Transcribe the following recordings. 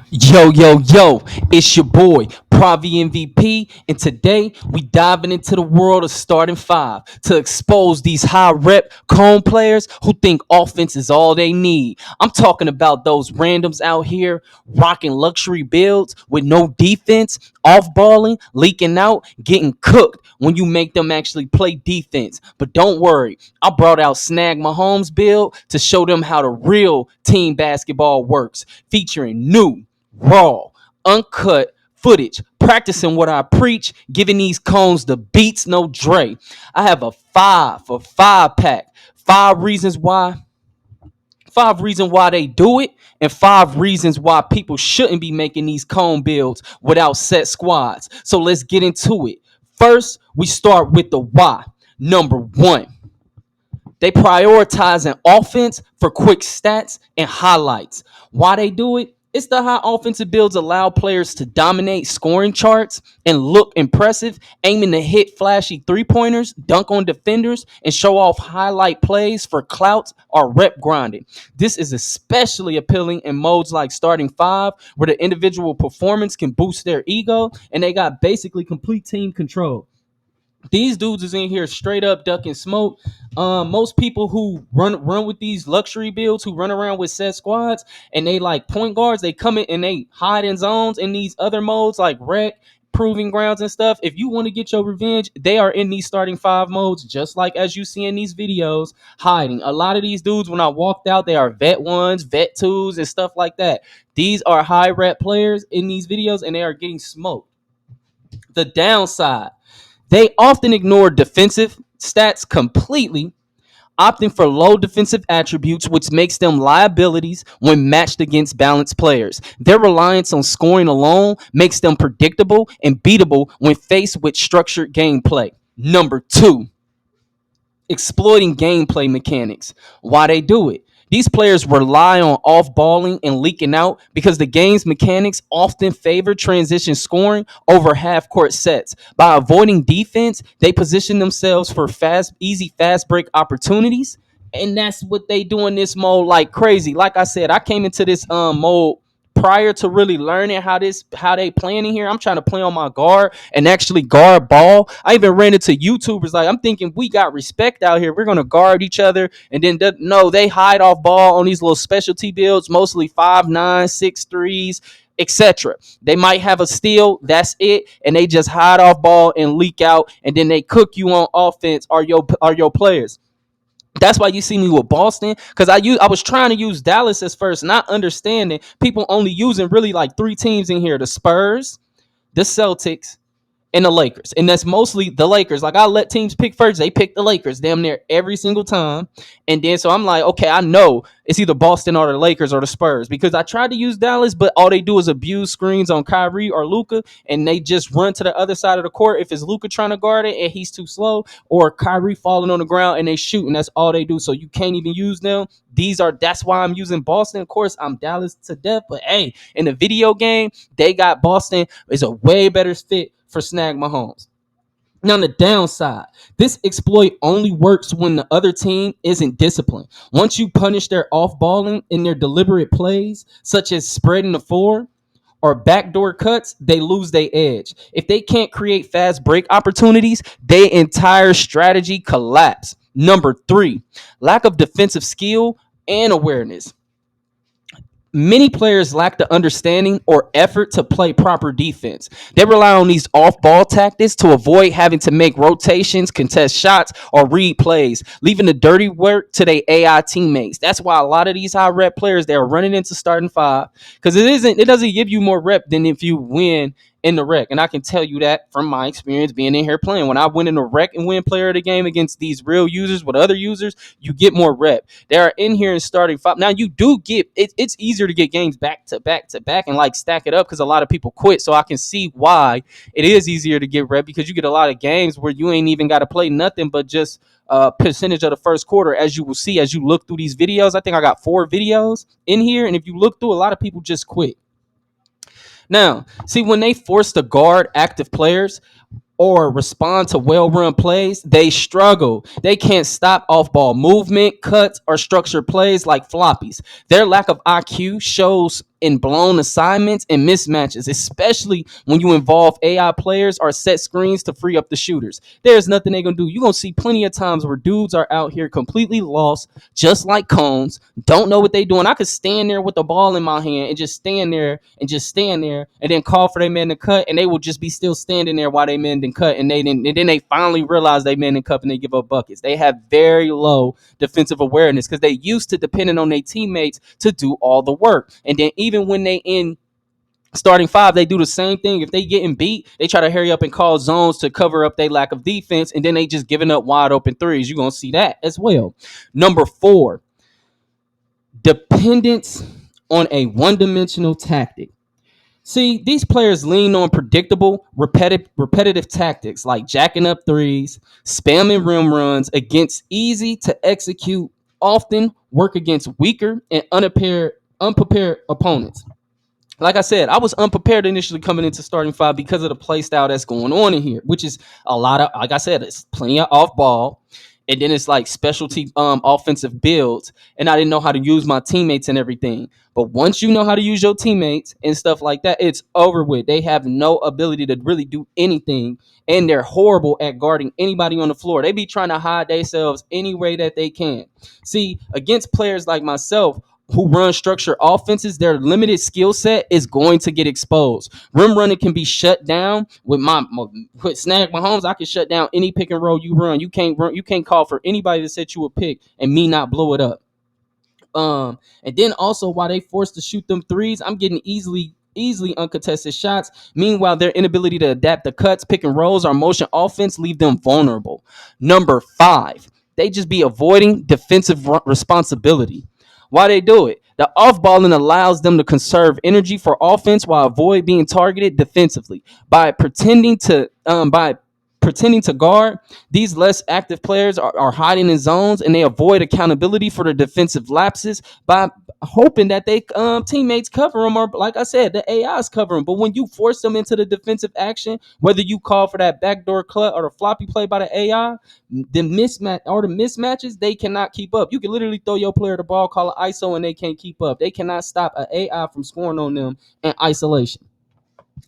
Yo, it's your boy, PraviMVP, and today we diving into the world of starting five to expose these high rep cone players who think offense is all they need. I'm talking about those randoms out here rocking luxury builds with no defense, off balling, leaking out, getting cooked when you make them actually play defense. But don't worry, I brought out Snag Mahomes build to show them how the real team basketball works, featuring new raw, uncut footage, practicing what I preach, giving these cones the beats, no Dre. I have a 5 for 5 pack. Five reasons why. 5 reasons why they do it, and 5 reasons why people shouldn't be making these cone builds without set squads. So let's get into it. First, we start with the why. Number one, they prioritize an offense for quick stats and highlights. Why they do it? It's the high offensive builds allow players to dominate scoring charts and look impressive, aiming to hit flashy three-pointers, dunk on defenders, and show off highlight plays for clout or rep grinding. This is especially appealing in modes like starting five, where the individual performance can boost their ego and they got basically complete team control. These dudes is in here straight up ducking smoke. Most people who run with these luxury builds, who run around with set squads, and they like point guards, they come in and they hide in zones in these other modes like rec, proving grounds and stuff. If you want to get your revenge, they are in these starting five modes, just like as you see in these videos, hiding. A lot of these dudes, when I walked out, they are vet ones, vet twos, and stuff like that. These are high rep players in these videos, and they are getting smoked. The downside, they often ignore defensive stats completely, opting for low defensive attributes, which makes them liabilities when matched against balanced players. Their reliance on scoring alone makes them predictable and beatable when faced with structured gameplay. Number two, exploiting gameplay mechanics. Why they do it? These players rely on off balling and leaking out because the game's mechanics often favor transition scoring over half court sets. By avoiding defense, they position themselves for easy fast break opportunities. And that's what they do in this mode like crazy. Like I said, I came into this mode prior to really learning how they playing in here. I'm trying to play on my guard and actually guard ball. I even ran into YouTubers like, I'm thinking we got respect out here, we're gonna guard each other, and then no, they hide off ball on these little specialty builds, mostly 5'9", 6'3s, etc. They might have a steal, that's it, and they just hide off ball and leak out, and then they cook you on offense or your players. That's why you see me with Boston, because I was trying to use Dallas at first, not understanding people only using really like three teams in here: the Spurs, the Celtics, and the Lakers. And that's mostly the Lakers. Like, I let teams pick first. They pick the Lakers damn near every single time. And then so I'm like, okay, I know it's either Boston or the Lakers or the Spurs, because I tried to use Dallas, but all they do is abuse screens on Kyrie or Luka, and they just run to the other side of the court if it's Luka trying to guard it and he's too slow, or Kyrie falling on the ground and they shoot, and that's all they do. So you can't even use them. That's why I'm using Boston. Of course, I'm Dallas to death, but hey, in the video game, they got Boston is a way better fit for Snag Mahomes. Now, on the downside, this exploit only works when the other team isn't disciplined. Once you punish their off-balling in their deliberate plays, such as spreading the floor or backdoor cuts, they lose their edge. If they can't create fast break opportunities, their entire strategy collapse. Number three, lack of defensive skill and awareness. Many players lack the understanding or effort to play proper defense. They rely on these off-ball tactics to avoid having to make rotations, contest shots, or read plays, leaving the dirty work to their AI teammates. That's why a lot of these high-rep players, they're running into starting five, because it doesn't give you more rep than if you win in the rec. And I can tell you that from my experience being in here playing. When I win in the rec and win player of the game against these real users with other users, you get more rep. They are in here and starting five. Now you do get it's easier to get games back to back to back and like stack it up, because a lot of people quit. So I can see why it is easier to get rep, because you get a lot of games where you ain't even got to play nothing but just percentage of the first quarter. As you will see as you look through these videos, I think I got 4 videos in here, and if you look through, a lot of people just quit. Now, see, when they force to guard active players or respond to well-run plays, they struggle. They can't stop off-ball movement, cuts, or structured plays like floppies. Their lack of IQ shows in blown assignments and mismatches, especially when you involve AI players or set screens to free up the shooters. There's nothing they're gonna do. You're gonna see plenty of times where dudes are out here completely lost, just like cones, don't know what they're doing. I could stand there with the ball in my hand and just stand there and then call for their man to cut, and they will just be still standing there while they men didn't cut, and then they finally realize they men didn't cut and they give up buckets. They have very low defensive awareness because they used to depending on their teammates to do all the work. And then even when they in starting five, they do the same thing. If they getting beat, they try to hurry up and call zones to cover up their lack of defense, and then they just giving up wide open threes. You're gonna see that as well. Number 4, dependence on a one-dimensional tactic. See, these players lean on predictable, repetitive tactics like jacking up threes, spamming rim runs against easy to execute, often work against weaker and unprepared opponents. Like I said, I was unprepared initially coming into starting five because of the play style that's going on in here, which is a lot of, like I said, it's plenty of off ball. And then it's like specialty offensive builds. And I didn't know how to use my teammates and everything. But once you know how to use your teammates and stuff like that, it's over with. They have no ability to really do anything. And they're horrible at guarding anybody on the floor. They be trying to hide themselves any way that they can. See, against players like myself, who run structured offenses, their limited skill set is going to get exposed. Rim running can be shut down with Snag Mahomes. I can shut down any pick and roll you run. You can't call for anybody to set you a pick and me not blow it up. And then also while they forced to shoot them threes, I'm getting easily uncontested shots. Meanwhile, their inability to adapt the cuts, pick and rolls, or motion offense leave them vulnerable. Number 5, they just be avoiding defensive responsibility. Why they do it? The off balling allows them to conserve energy for offense while avoid being targeted defensively. By pretending to guard, these less active players are hiding in zones and they avoid accountability for their defensive lapses by hoping that they teammates cover them, or like I said, the AIs cover them. But when you force them into the defensive action, whether you call for that backdoor cut or the floppy play by the AI, the mismatches, they cannot keep up. You can literally throw your player the ball, call it ISO, and they can't keep up. They cannot stop an AI from scoring on them in isolation.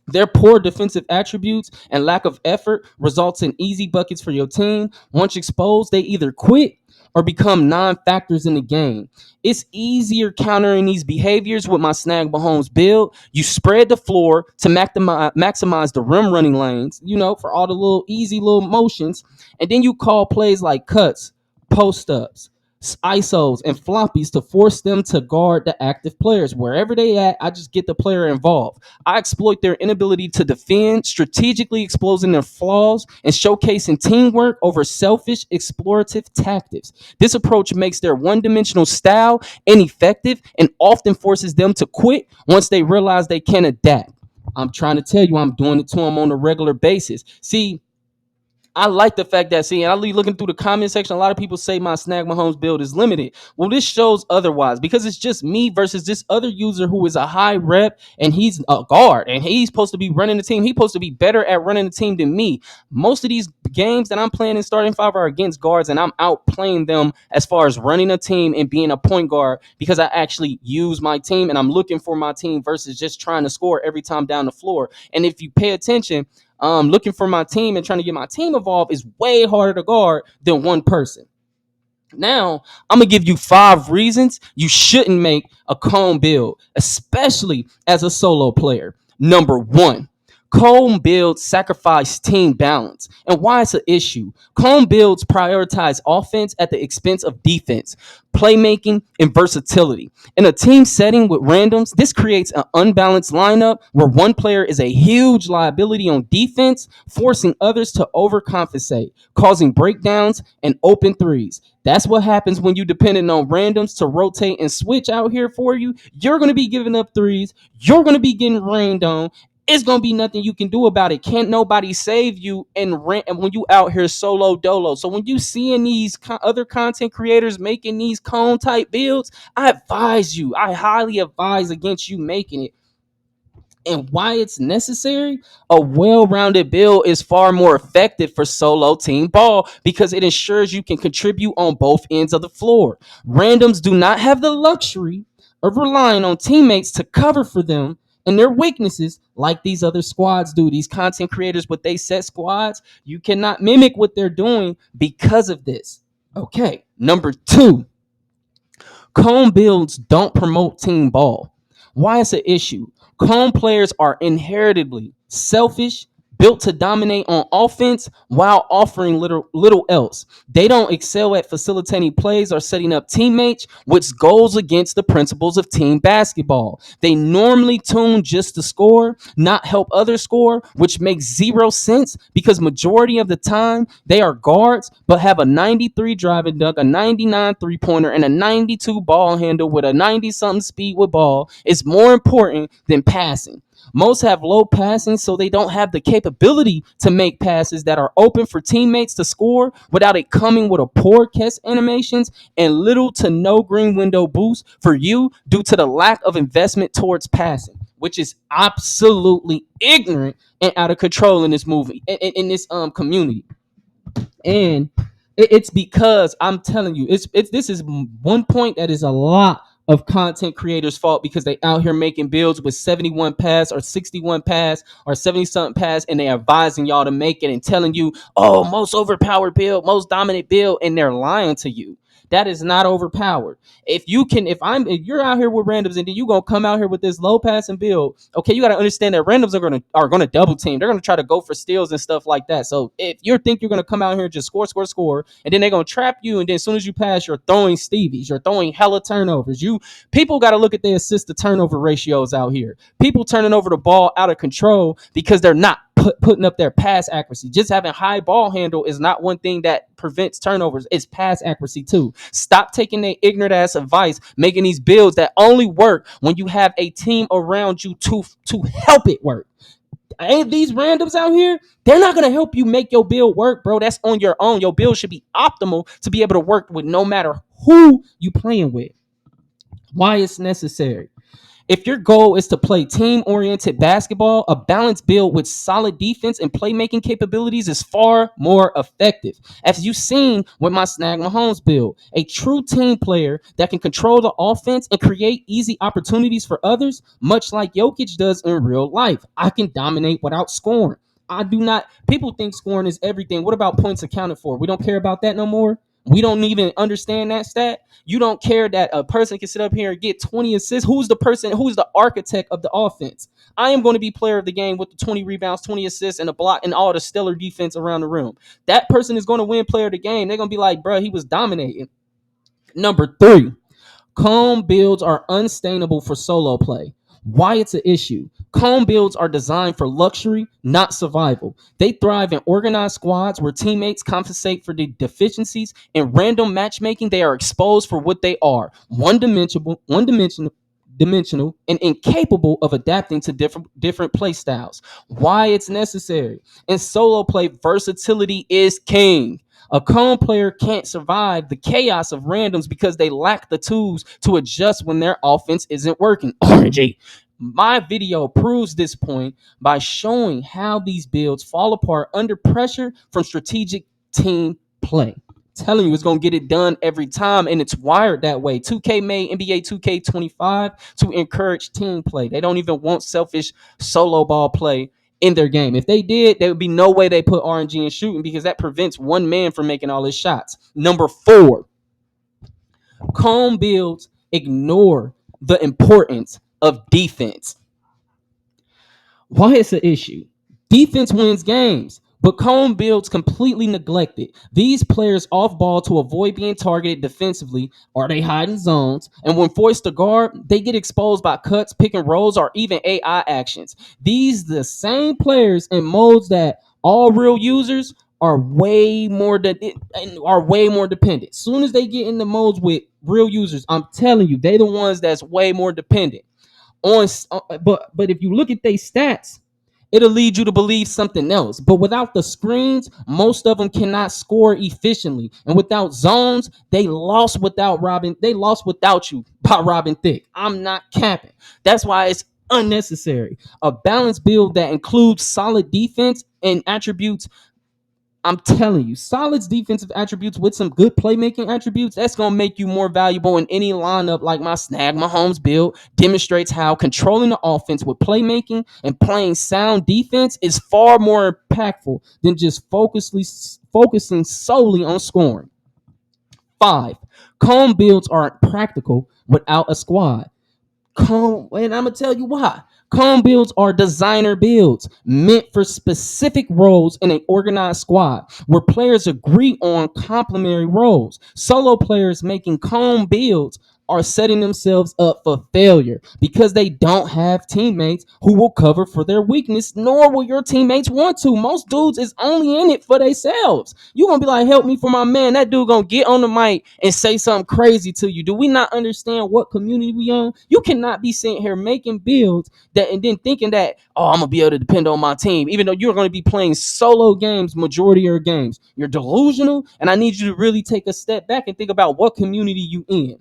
Their poor defensive attributes and lack of effort results in easy buckets for your team. Once exposed, they either quit or become non-factors in the game. It's easier countering these behaviors with my Snag Mahomes build. You spread the floor to maximize the rim running lanes, for all the little easy little motions. And then you call plays like cuts, post-ups, ISOs, and floppies to force them to guard the active players. Wherever they at, I just get the player involved. I exploit their inability to defend, strategically exposing their flaws and showcasing teamwork over selfish, explorative tactics. This approach makes their one-dimensional style ineffective and often forces them to quit once they realize they can adapt. I'm trying to tell you, I'm doing it to them on a regular basis. See, I like the fact that, and I looking through the comment section, a lot of people say my Snag Mahomes build is limited. Well, this shows otherwise because it's just me versus this other user who is a high rep and he's a guard and he's supposed to be running the team. He's supposed to be better at running the team than me. Most of these games that I'm playing in starting five are against guards and I'm outplaying them as far as running a team and being a point guard because I actually use my team and I'm looking for my team versus just trying to score every time down the floor. And if you pay attention, looking for my team and trying to get my team involved is way harder to guard than one person. Now, I'm going to give you 5 reasons you shouldn't make a cone build, especially as a solo player. Number 1, cone builds sacrifice team balance. And why it's an issue? Cone builds prioritize offense at the expense of defense, playmaking, and versatility. In a team setting with randoms, this creates an unbalanced lineup where one player is a huge liability on defense, forcing others to overcompensate, causing breakdowns and open threes. That's what happens when you dependent on randoms to rotate and switch out here for you. You're going to be giving up threes. You're going to be getting rained on. It's gonna be nothing you can do about it. Can't nobody save you and when you out here solo dolo. So when you seeing these other content creators making these cone type builds, I highly advise against you making it. And why it's necessary, a well-rounded build is far more effective for solo team ball because it ensures you can contribute on both ends of the floor. Randoms do not have the luxury of relying on teammates to cover for them and their weaknesses like these other squads do. These content creators with they set squads, you cannot mimic what they're doing because of this. Okay, number 2, cone builds don't promote team ball. Why it's an issue? Cone players are inheritably selfish, built to dominate on offense while offering little else. They don't excel at facilitating plays or setting up teammates, which goes against the principles of team basketball. They normally tune just to score, not help others score, which makes zero sense because majority of the time they are guards but have a 93 driving dunk, a 99 three-pointer, and a 92 ball handle with a 90-something speed with ball is more important than passing. Most have low passing, so they don't have the capability to make passes that are open for teammates to score without it coming with a poor catch animations and little to no green window boost for you due to the lack of investment towards passing, which is absolutely ignorant and out of control in this movie, in this community. And it's because I'm telling you, it's this is one point that is a lot of content creators' fault because they out here making builds with 71 pass or 61 pass or 70 something pass, and they are advising y'all to make it and telling you, oh, most overpowered build, most dominant build, and they're lying to you. That is not overpowered. If you're out here with randoms and then you gonna come out here with this low pass and build, okay, you gotta understand that randoms are gonna double team. They're gonna try to go for steals and stuff like that. So if you think you're gonna come out here and just score, and then they're gonna trap you, and then as soon as you pass, you're throwing Stevies, you're throwing hella turnovers. People gotta look at their assist to turnover ratios out here. People turning over the ball out of control because they're not putting up their pass accuracy. Just having high ball handle is not one thing that prevents turnovers. It's pass accuracy too. Stop taking their ignorant ass advice, making these builds that only work when you have a team around you to help it work. Ain't these randoms out here? They're not gonna help you make your build work, bro. That's on your own. Your build should be optimal to be able to work with no matter who you playing with. Why it's necessary? If your goal is to play team oriented basketball, a balanced build with solid defense and playmaking capabilities is far more effective. As you've seen with my Snag Mahomes build, a true team player that can control the offense and create easy opportunities for others, much like Jokic does in real life. I can dominate without scoring. I do not. People think scoring is everything. What about points accounted for? We don't care about that no more. We don't even understand that stat. You don't care that a person can sit up here and get 20 assists. Who's the person? Who's the architect of the offense? I am going to be player of the game with the 20 rebounds, 20 assists, and a block, and all the stellar defense around the room. That person is going to win player of the game. They're going to be like, bro, he was dominating. Number 3, cone builds are unsustainable for solo play. Why it's an issue? Cone builds are designed for luxury, not survival. They thrive in organized squads where teammates compensate for the deficiencies. In random matchmaking, they are exposed for what they are: one dimensional, and incapable of adapting to different play styles. Why it's necessary? In solo play, versatility is king. A cone player can't survive the chaos of randoms because they lack the tools to adjust when their offense isn't working. RNG. My video proves this point by showing how these builds fall apart under pressure from strategic team play. Telling you it's going to get it done every time, and it's wired that way. 2K made NBA 2K25 to encourage team play. They don't even want selfish solo ball play in their game. If they did, there would be no way they put RNG in shooting because that prevents one man from making all his shots. Number 4, cone builds ignore the importance of defense. Why it's an issue? Defense wins games, but cone builds completely neglected. These players off ball to avoid being targeted defensively, or they hide in zones, and when forced to guard, they get exposed by cuts, pick and rolls, or even AI actions. These the same players in modes that all real users are way more dependent. Soon as they get in the modes with real users, I'm telling you, they the ones that's way more dependent on. But if you look at their stats, it'll lead you to believe something else. But without the screens, most of them cannot score efficiently. And without zones, they lost without you by robbing thick. I'm not capping. That's why it's unnecessary. A balanced build that includes solid defense and attributes I'm telling you, solid defensive attributes with some good playmaking attributes, that's going to make you more valuable in any lineup like my Snag Mahomes build demonstrates how controlling the offense with playmaking and playing sound defense is far more impactful than just focusing solely on scoring. 5. Cone builds aren't practical without a squad. And I'm gonna tell you why. Cone builds are designer builds meant for specific roles in an organized squad where players agree on complementary roles. Solo players making cone builds are setting themselves up for failure because they don't have teammates who will cover for their weakness, nor will your teammates want to. Most dudes is only in it for themselves. You gonna be like, help me for my man. That dude gonna get on the mic and say something crazy to you. Do we not understand what community we on? You cannot be sitting here making builds that and then thinking that, oh, I'm gonna be able to depend on my team, even though you're gonna be playing solo games majority of your games. You're delusional, and I need you to really take a step back and think about what community you in,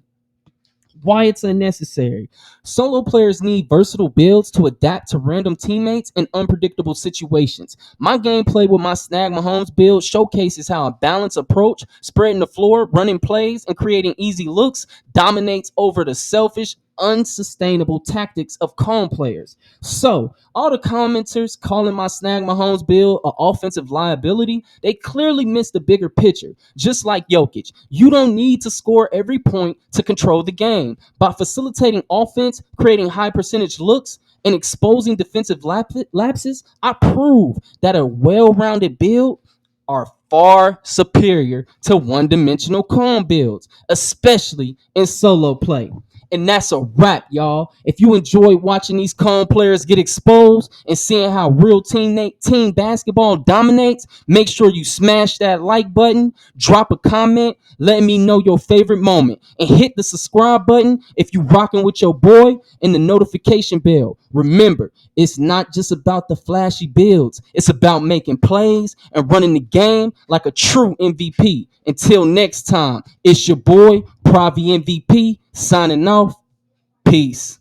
why it's unnecessary. Solo players need versatile builds to adapt to random teammates and unpredictable situations. My gameplay with my Snag Mahomes build showcases how a balanced approach, spreading the floor, running plays, and creating easy looks dominates over the selfish, unsustainable tactics of calm players. So, all the commenters calling my Snag Mahomes build an offensive liability, they clearly missed the bigger picture. Just like Jokic, you don't need to score every point to control the game. By facilitating offense, creating high percentage looks, and exposing defensive lapses, I prove that a well rounded build are far superior to one dimensional calm builds, especially in solo play. And that's a wrap, y'all. If you enjoy watching these calm players get exposed and seeing how real team basketball dominates, make sure you smash that like button, drop a comment, let me know your favorite moment, and hit the subscribe button if you rocking with your boy, and the notification bell. Remember, it's not just about the flashy builds. It's about making plays and running the game like a true MVP. Until next time, it's your boy, PraviMVP, signing off. Peace.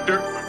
Doctor.